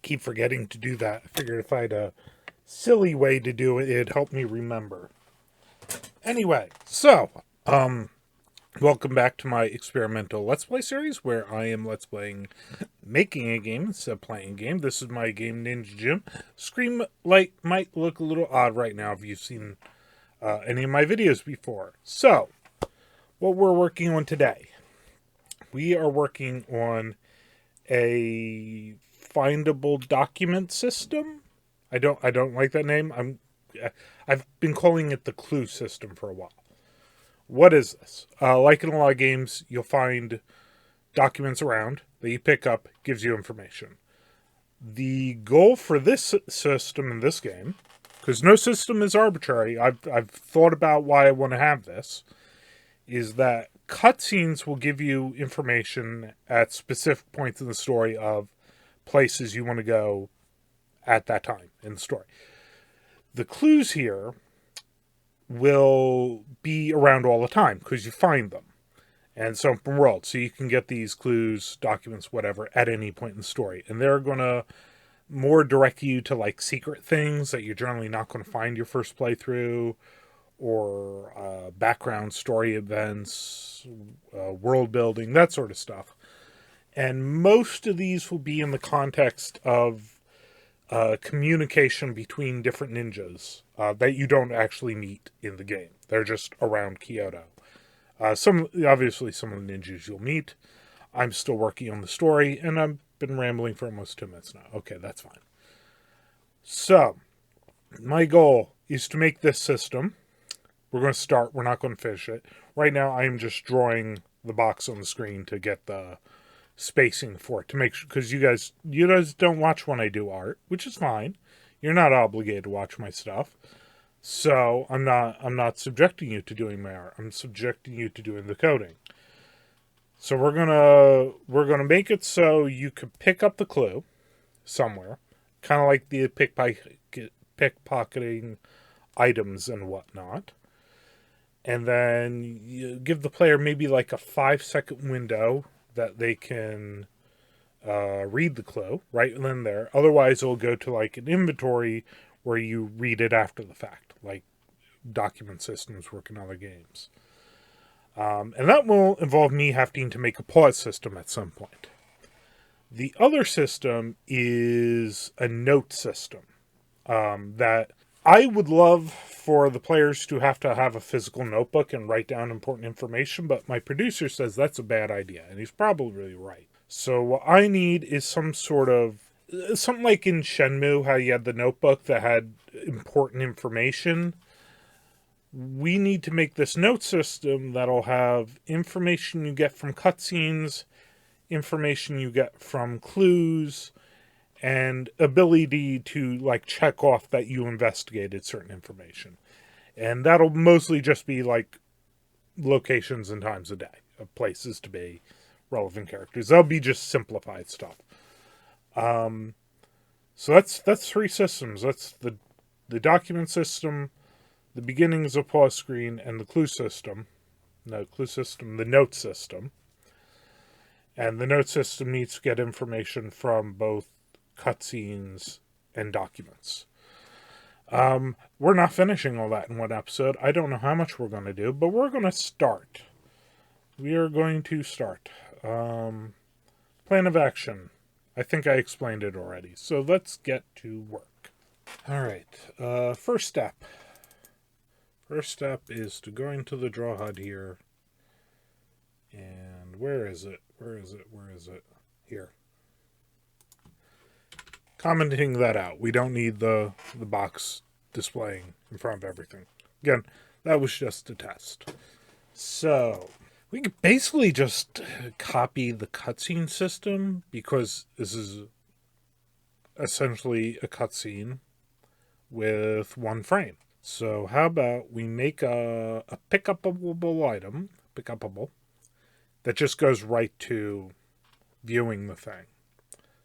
keep forgetting to do that. I figured if I had a silly way to do it, it'd help me remember. Anyway, so, welcome back to my experimental Let's Play series, where I am Let's Playing making a game instead of playing a game. This is my game, Ninja Jim. Screen light might look a little odd right now if you've seen any of my videos before. So, what we're working on today. We are working on a findable document system. I don't like that name. I've been calling it the clue system for a while. What is this? Like in a lot of games, you'll find documents around that you pick up, gives you information. The goal for this system in this game, because no system is arbitrary, I've thought about why I want to have this, is that cutscenes will give you information at specific points in the story of places you want to go at that time in the story. The clues here will be around all the time because you find them. And so open world, so you can get these clues, documents, whatever, at any point in the story. And they're going to more direct you to like secret things that you're generally not going to find your first playthrough, or background story events, world building, that sort of stuff. And most of these will be in the context of communication between different ninjas that you don't actually meet in the game. They're just around Kyoto. Obviously some of the ninjas you'll meet. I'm still working on the story, and I've been rambling for almost 2 minutes now. Okay, that's fine. So, my goal is to make this system. We're going to start. We're not going to finish it. Right now, I am just drawing the box on the screen to get the spacing for it, to make sure, because you guys don't watch when I do art, which is fine. You're not obligated to watch my stuff. So I'm not subjecting you to doing my art. I'm subjecting you to doing the coding. So we're gonna make it so you could pick up the clue somewhere, kind of like the pickpocketing items and whatnot. And then you give the player maybe like a 5-second window that they can read the clue right then there. Otherwise, it'll go to like an inventory where you read it after the fact, like document systems work in other games. And that will involve me having to make a pause system at some point. The other system is a note system that I would love for the players to have a physical notebook and write down important information, but my producer says that's a bad idea, and he's probably right. So what I need is some sort of, something like in Shenmue, how you had the notebook that had important information. We need to make this note system that'll have information you get from cutscenes, information you get from clues, and ability to like check off that you investigated certain information. And that'll mostly just be like locations and times of day of places to be, relevant characters. That'll be just simplified stuff. So that's 3 systems. That's the document system, the beginnings of pause screen, and the clue system. No, clue system, the note system. And the note system needs to get information from both cutscenes and documents. We're not finishing all that in one episode. I don't know how much we're going to do, but we're going to start. We are going to start. Plan of action. I think I explained it already. So let's get to work. All right. First step. First step is to go into the draw HUD here. And where is it? Where is it? Here. Commenting that out. We don't need the box displaying in front of everything. Again, that was just a test. So, we could basically just copy the cutscene system, because this is essentially a cutscene with 1 frame. So how about we make a pickupable item, that just goes right to viewing the thing,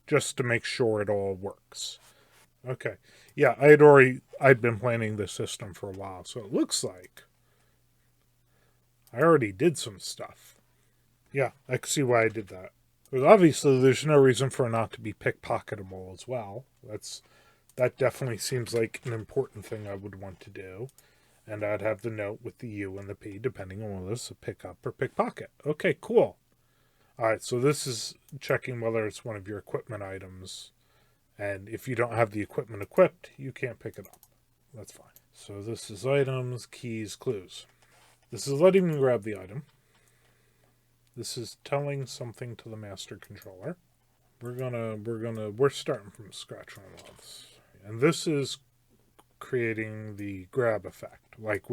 just to make sure it all works. Okay. Yeah, I'd been planning this system for a while, so it looks like I already did some stuff. Yeah, I can see why I did that. Because obviously there's no reason for it not to be pickpocketable as well. That definitely seems like an important thing I would want to do. And I'd have the note with the U and the P depending on whether it's a pick up or pickpocket. Okay, cool. Alright, so this is checking whether it's one of your equipment items. And if you don't have the equipment equipped, you can't pick it up. That's fine. So this is items, keys, clues. This is letting me grab the item. This is telling something to the master controller. We're starting from scratch on this. And this is creating the grab effect. Like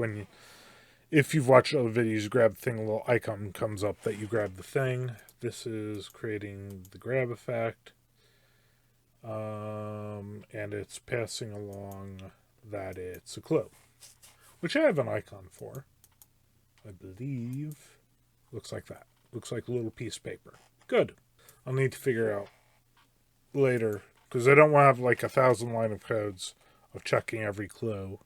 if you've watched other videos, you grab the thing, a little icon comes up that you grab the thing. This is creating the grab effect. And it's passing along that it's a clue, which I have an icon for. I believe looks like that. Looks like a little piece of paper. Good. I'll need to figure out later because I don't want to have like 1,000 line of codes of checking every clue.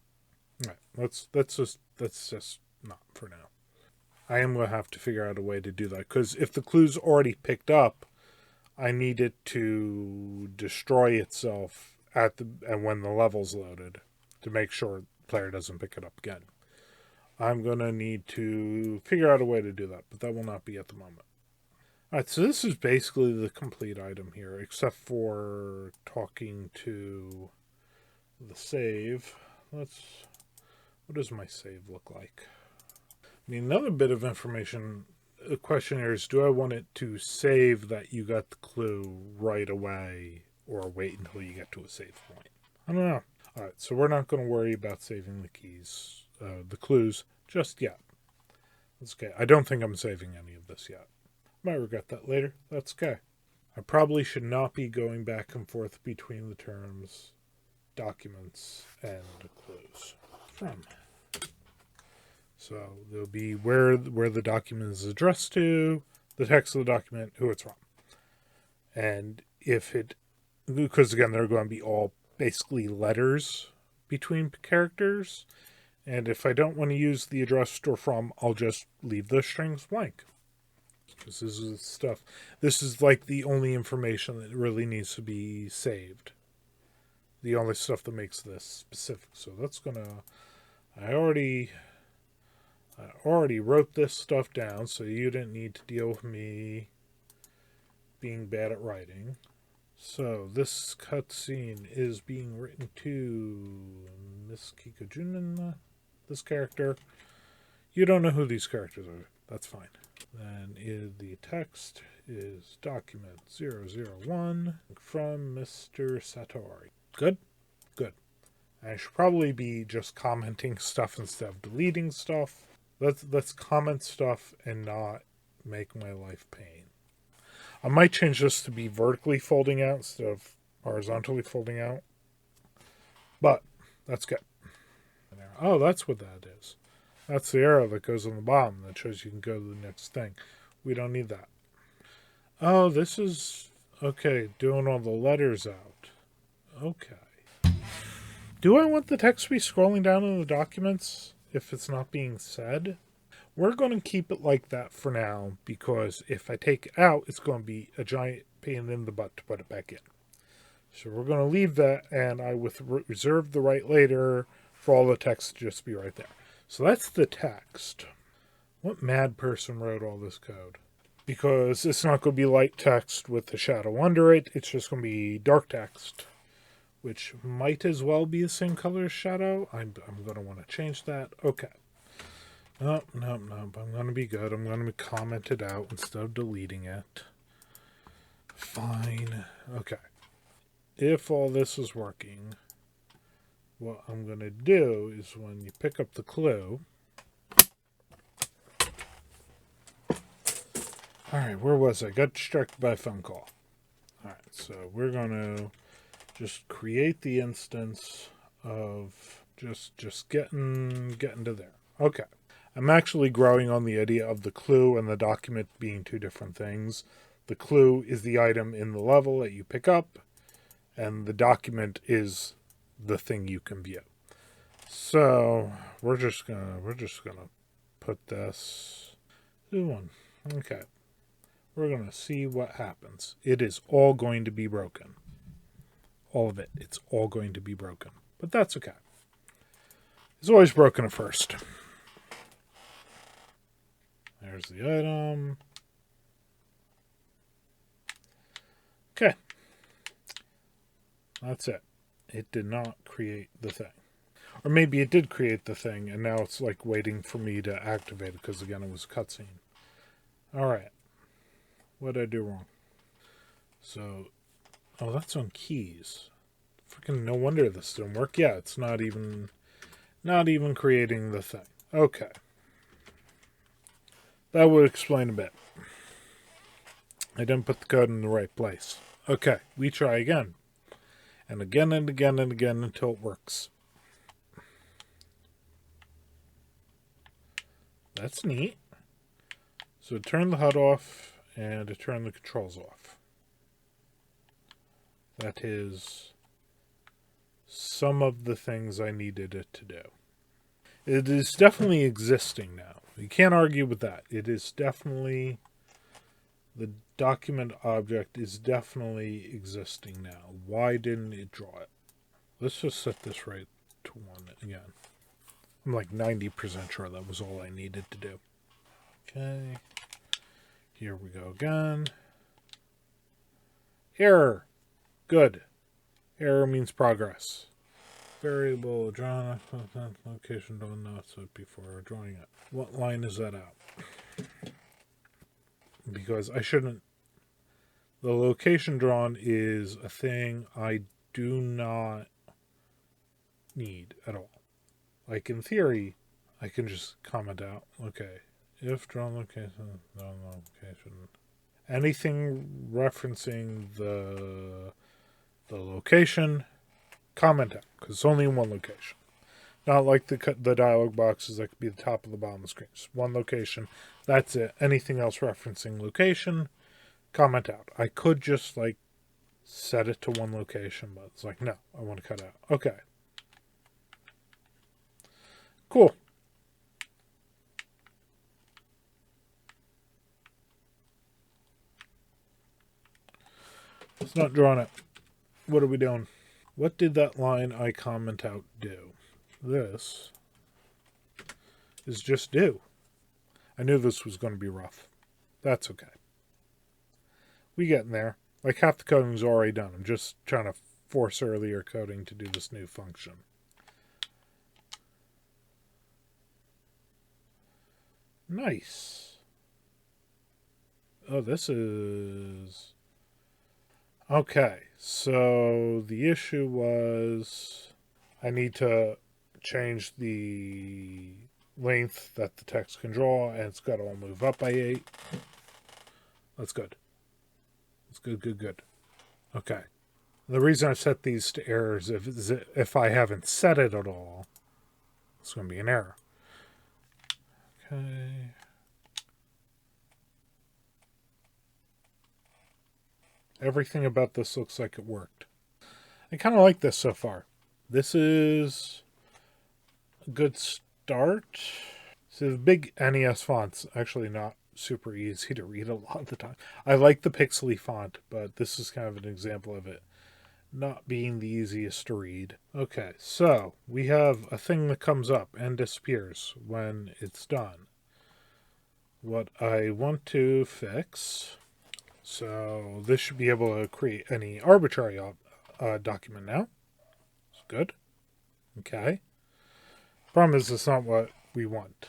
All right, that's just not for now. I am going to have to figure out a way to do that because if the clue's already picked up, I need it to destroy itself and when the level's loaded to make sure the player doesn't pick it up again. I'm going to need to figure out a way to do that, but that will not be at the moment. Alright, so this is basically the complete item here, except for talking to the save. What does my save look like? I mean, another bit of information, the question here is, do I want it to save that you got the clue right away, or wait until you get to a save point? I don't know. Alright, so we're not going to worry about saving the keys, the clues, just yet. That's okay. I don't think I'm saving any of this yet. Might regret that later. That's okay. I probably should not be going back and forth between the terms, documents, and clues. From. So there'll be where the document is addressed to, the text of the document, who it's from. And because again, they're going to be all basically letters between characters. And if I don't want to use the addressed or from, I'll just leave the strings blank. This is stuff. This is like the only information that really needs to be saved. The only stuff that makes this specific. So that's gonna. I already wrote this stuff down, so you didn't need to deal with me being bad at writing. So this cutscene is being written to Miss Kikojunin, this character. You don't know who these characters are. That's fine. Then the text is document 001 from Mr. Satori. Good? Good. I should probably be just commenting stuff instead of deleting stuff. Let's comment stuff and not make my life pain. I might change this to be vertically folding out instead of horizontally folding out. But that's good. Oh, that's what that is. That's the arrow that goes on the bottom that shows you can go to the next thing. We don't need that. Oh, this is... Okay, doing all the letters out. Okay. Do I want the text to be scrolling down in the documents if it's not being said? We're going to keep it like that for now because if I take it out, it's going to be a giant pain in the butt to put it back in. So we're going to leave that, and I would reserve the right later for all the text to just be right there. So that's the text. What mad person wrote all this code? Because it's not going to be light text with a shadow under it. It's just going to be dark text, which might as well be the same color as shadow. I'm going to want to change that. Okay. No. I'm going to be good. I'm going to comment it out instead of deleting it. Fine. Okay. If all this is working, what I'm going to do is when you pick up the clue... Alright, where was I? Got distracted by a phone call. Alright, so we're going to just create the instance of just getting to there. Okay. I'm actually growing on the idea of the clue and the document being two different things. The clue is the item in the level that you pick up, and the document is the thing you can view. So we're just gonna put this one. Okay. We're going to see what happens. It is all going to be broken. All of it. It's all going to be broken. But that's okay. It's always broken at first. There's the item. Okay. That's it. It did not create the thing. Or maybe it did create the thing, and now it's like waiting for me to activate it, because again, it was a cutscene. Alright. What did I do wrong? So, oh, that's on keys. Freaking no wonder this didn't work. Yeah, it's not even creating the thing. Okay. That would explain a bit. I didn't put the code in the right place. Okay, we try again. And again and again and again until it works. That's neat. So turn the HUD off and to turn the controls off. That is some of the things I needed it to do. It is definitely existing now. You can't argue with that. It is definitely, the document object is definitely existing now. Why didn't it draw it? Let's just set this right to 1 again. I'm like 90% sure that was all I needed to do. Okay. Here we go again. Error. Good. Error means progress. Variable drawn location, don't know it before drawing it. What line is that out? Because I shouldn't. The location drawn is a thing I do not need at all. Like in theory, I can just comment out, okay, if drawn location, drawn location. Anything referencing the location, comment out, because it's only in one location. Not like the dialog boxes that could be the top of the bottom of the screen. Just one location, that's it. Anything else referencing location, comment out. I could just like set it to one location, but it's like, no, I want to cut out. Okay. Cool. It's not drawing it. What are we doing? What did that line I comment out do? This is just do. I knew this was going to be rough. That's okay. We get in there. Like half the coding's already done. I'm just trying to force earlier coding to do this new function. Nice. Oh, this is... Okay, so the issue was I need to change the length that the text can draw, and it's got to all move up by 8. That's good. That's good. Okay. The reason I set these to errors is if I haven't set it at all, it's going to be an error. Okay. Everything about this looks like it worked. I kind of like this so far. This is a good start. So the big NES font's actually not super easy to read a lot of the time. I like the pixely font, but this is kind of an example of it not being the easiest to read. Okay, so we have a thing that comes up and disappears when it's done. What I want to fix... So this should be able to create any arbitrary document now. It's good. Okay. Problem is, it's not what we want,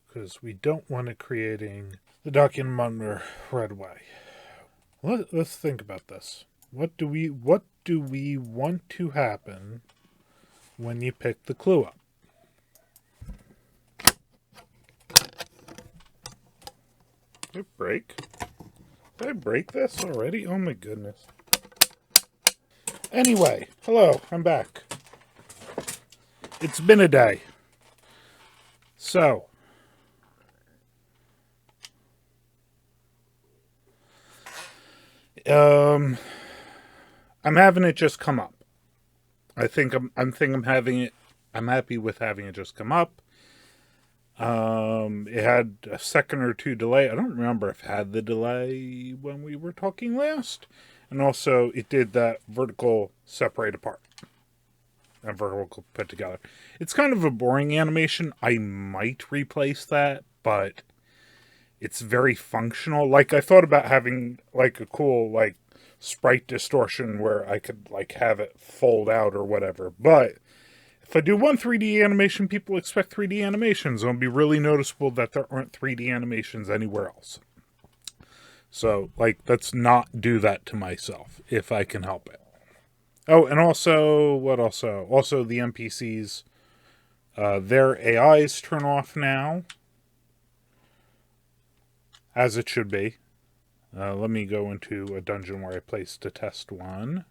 because we don't want it creating the document right away. Let's think about this. What do we want to happen when you pick the clue up? Did it break? Did I break this already? Oh my goodness. Anyway, hello, I'm back. It's been a day. So, I'm having it just come up. I'm happy with having it just come up. It had a second or two delay. I don't remember if it had the delay when we were talking last. And also, it did that vertical separate apart and vertical put together. It's kind of a boring animation. I might replace that, but it's very functional. Like, I thought about having like a cool like sprite distortion where I could like have it fold out or whatever. But if I do one 3D animation, people expect 3D animations. It'll be really noticeable that there aren't 3D animations anywhere else. So, like, let's not do that to myself if I can help it. Oh, and also, what also? Also, the NPCs, their AIs turn off now, as it should be. Let me go into a dungeon where I placed a test one.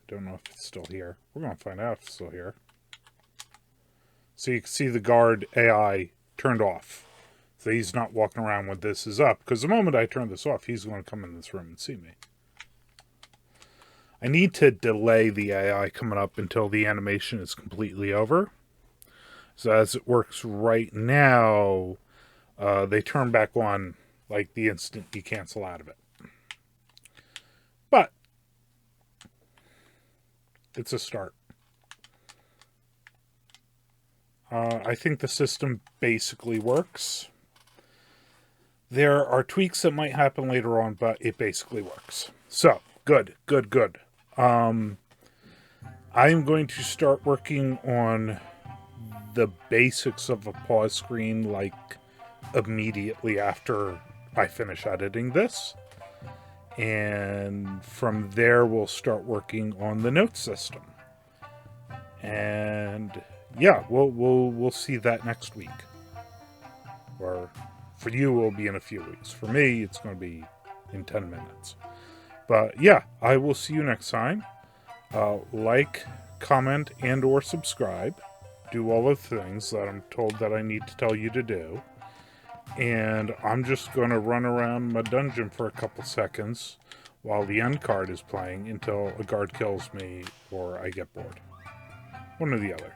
Don't know if it's still here. We're going to find out if it's still here. So you can see the guard AI turned off. So he's not walking around when this is up. Because the moment I turn this off, he's going to come in this room and see me. I need to delay the AI coming up until the animation is completely over. So as it works right now, they turn back on like the instant you cancel out of it. But it's a start. I think the system basically works. There are tweaks that might happen later on, but it basically works. So, good. I'm going to start working on the basics of a pause screen, like, immediately after I finish editing this. And from there, we'll start working on the note system. And yeah, we'll see that next week. Or for you, it will be in a few weeks. For me, it's going to be in 10 minutes. But yeah, I will see you next time. Like, comment, and or subscribe. Do all the things that I'm told that I need to tell you to do. And I'm just going to run around my dungeon for a couple seconds while the end card is playing until a guard kills me or I get bored. One or the other.